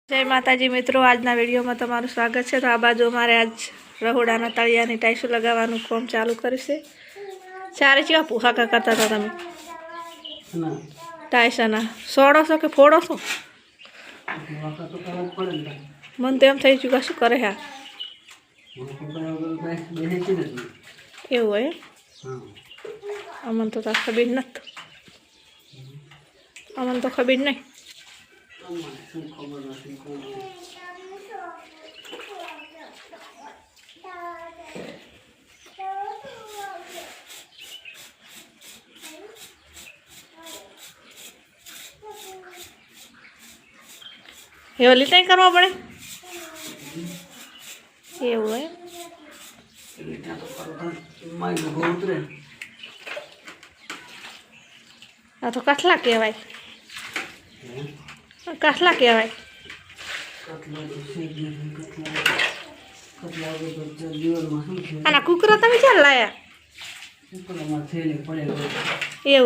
जय माताजी मित्रों, आजना विडियो में तमारुं स्वागत है। तो आ बाजू अमारे आज रहोडाना तळियानी टाइसू लगाववानुं काम चालू कर्युं छे। चारे केवा पुहाका करता था तमे? टाइसना सोडो छो के फोड़ो छो? मन तो एम थई गयुं शुं करे हा एवुं है। अमने तो खबर नथी, अमने तो खबर नहीं। ये वाली नहीं करवा पड़े एवं है। आ तो कठला कहवाय, कठला कहवाय। आना कुकरा तमे क्यां लाया? एवं